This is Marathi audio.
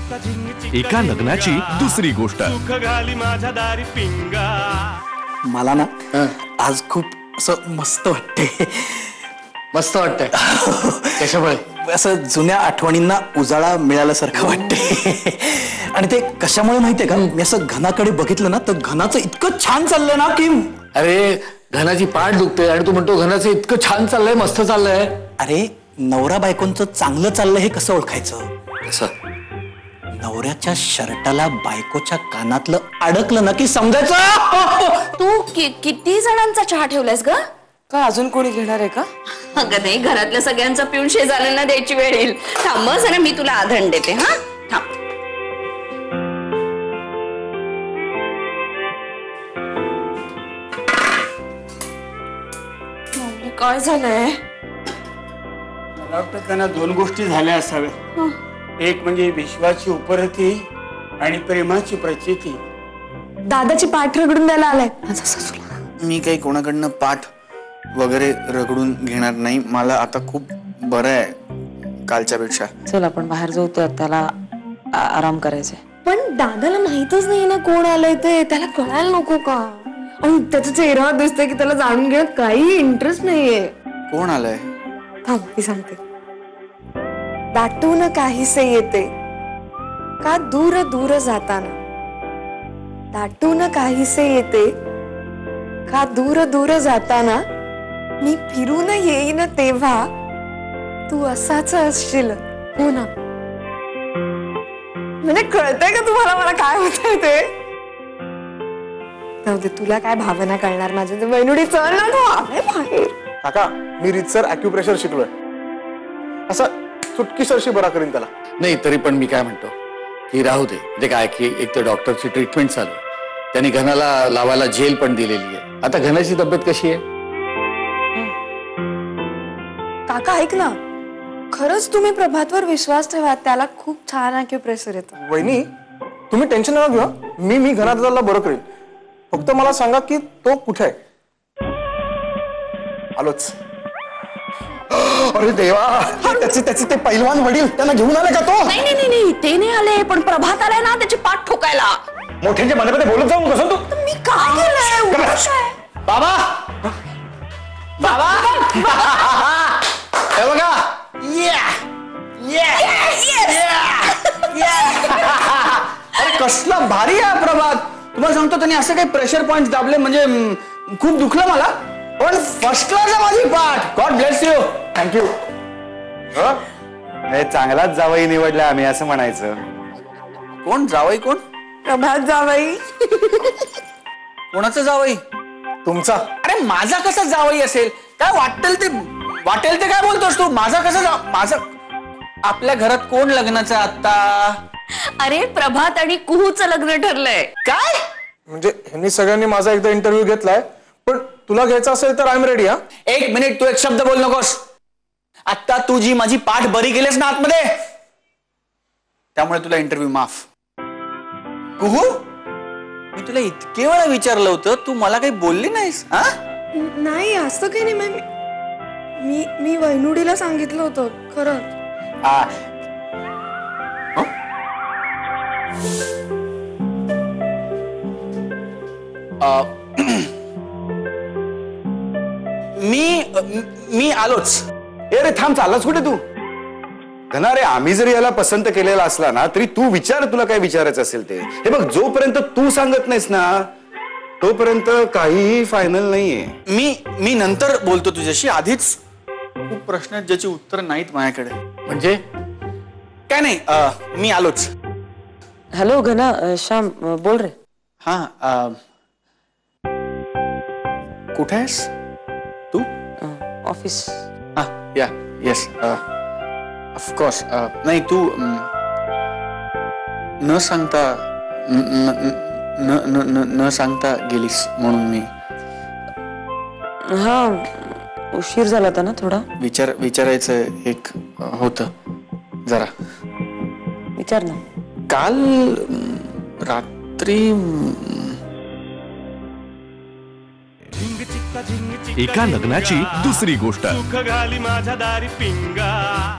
एका लग्नाची दुसरी गोष्ट। मला ना आज खूप असं मस्त वाटतंय। मस्त वाटतंय कशामुळे? असं जुन्या आठवणींना उजाळा मिळाल्यासारखं वाटतंय। आणि ते कशामुळे माहितीये का, मी असं घनाकडे बघितलं ना तर घनाचं इतकं छान चाललंय ना की अरे घनाची पाठ दुखते आणि तू म्हणतो घनाचं इतकं छान चाललंय, मस्त चाललंय। अरे नवरा बायकोंचं चांगलं चाललंय हे कसं ओळखायचं? कसं? नवऱ्याच्या शर्टाला बायकोच्या कानातलं अडकलं ना की समजायचं। तू किती जणांचा चहा ठेवलायस ग? का अजून कोणी घेणार आहे का? अगं नाही, घरातल्या सगळ्यांचा पिऊन शेजाऱ्यांना द्यायची वेळ येईल। थांब जरा, मी तुला आधण देते। हा थांब। काय झालंय? मला वाटतं त्यांना दोन गोष्टी झाल्या असाव्या। एक म्हणजे विश्वाची उपरती आणि प्रेमाची प्रचिती। दादाची पाठ रगडून द्यायला आलाय माझा सासूला। मी काही कोणाकडनं पाठ वगैरे रगडून घेणार नाही। मला आता खूप बरं आहे कालच्या पेक्षा। चल आपण बाहेर जाऊ, त्याला आराम करायचंय। पण दादाला माहितच नाही ना कोण आलंय ते, त्याला कळायला नको का? आणि त्याचा चेहरा दिसतोय की त्याला जाणून घेण्यात काही इंटरेस्ट नाहीये। कोण आलंय? थांब मी सांगते। दाटून काहीसे येते का दूर दूर जाताना, दाटून काहीसे येते का दूर दूर जाताना, मी फिरून येईन तेव्हा तू असाच असशील, हो ना? म्हणजे कळतंय का तुम्हाला मला काय होतंय ते? नव्हते तुला काय भावना कळणार माझ्या? ते वैनुडी चल ना, तू आले बाहेर। काका मी रीतसर ॲक्युप्रेशर शिकलोय, असं चुटकीसरशी बरा करीन त्याला। नाही तरी पण मी काय म्हणतो की राहू दे। म्हणजे काय की एक तर डॉक्टरची ट्रीटमेंट चालू, त्यांनी घनाला लावायला जेल पण दिलेली आहे। आता घनाची तब्येत कशी आहे? काका ऐक ना, खरंच तुम्ही प्रभातवर विश्वास ठेवा, त्याला खूप छान ॲक्युप्रेशर येतं। वहिनी तुम्ही टेन्शन नका घेऊ, मी घरादाराला बरं करेन। फक्त मला सांगा की तो कुठे आहे? आलोच। अरे देवा, त्याचे ते पैलवान वडील त्यांना घेऊन आले का? तो नाही नाही नाही, ते नाही आले, पण प्रभात आलाय ना त्याची पाठ ठोकायला। मोठ्यांच्या मनामध्ये बोलत जाऊ कसं तू? मी काय केलंय? बाबा बाबा हे बघा, अरे कसला भारी आहे प्रभात। तुम्हाला सांगतो त्यांनी असं काही प्रेशर पॉइंट दाबले म्हणजे खूप दुखलं मला, पण फर्स्ट क्लास आहे माझी पाठ। God bless you. थँक्यू। चांगलाच जावई निवडला आम्ही असं म्हणायचं। कोण जावई? कोण? प्रभात जावई। कोणाचं जावई? तुमचा। अरे माझा कसा जावई असेल? काय वाटेल ते काय बोलतोस तू? माझा कसा माझा? आपल्या घरात कोण लग्नाचं आता? अरे प्रभात आणि कुहूचं लग्न ठरलंय। काय म्हणजे ह्यांनी सगळ्यांनी माझा एकदा इंटरव्ह्यू घेतलाय, पण तुला घ्यायचा असेल तर आय एम रेडी। हा एक मिनिट, तू एक शब्द बोल नकोस। आता तू जी माझी पाठ बरी केलीस ना आतमध्ये, त्यामुळे तुला इंटरव्ह्यू माफ। कुहू, मी तुला इतके वेळा विचारलं होतं, तू मला काही बोलली नाहीस। हा नाही असं काही नाही, मी वैनुडीला सांगितलं होतं खरं। मी आलोच। अरे थांब, चाललास कुठे तू? घना रे, आम्ही जरी याला पसंत केलेला असला ना तरी तू विचार, तुला काय विचारायचं असेल ते। हे बघ, जोपर्यंत तू सांगत नाहीस ना तोपर्यंत काहीही फायनल नाहीये। मी नंतर बोलतो तुझ्याशी। आधीच खूप प्रश्न आहेत ज्याची उत्तर नाहीत माझ्याकडे। म्हणजे काय नाही, मी आलोच। हॅलो घना, श्याम बोल रे। हा कुठे आहेस तू? ऑफिस। हा या येस ऑफकोर्स। नाही तू न सांगता गेलीस म्हणून मी हा उशीर झाला होता ना थोडा। विचारायचं एक होतं जरा। विचार ना। काल रात्री एका लग्नाची दुसरी गोष्ट।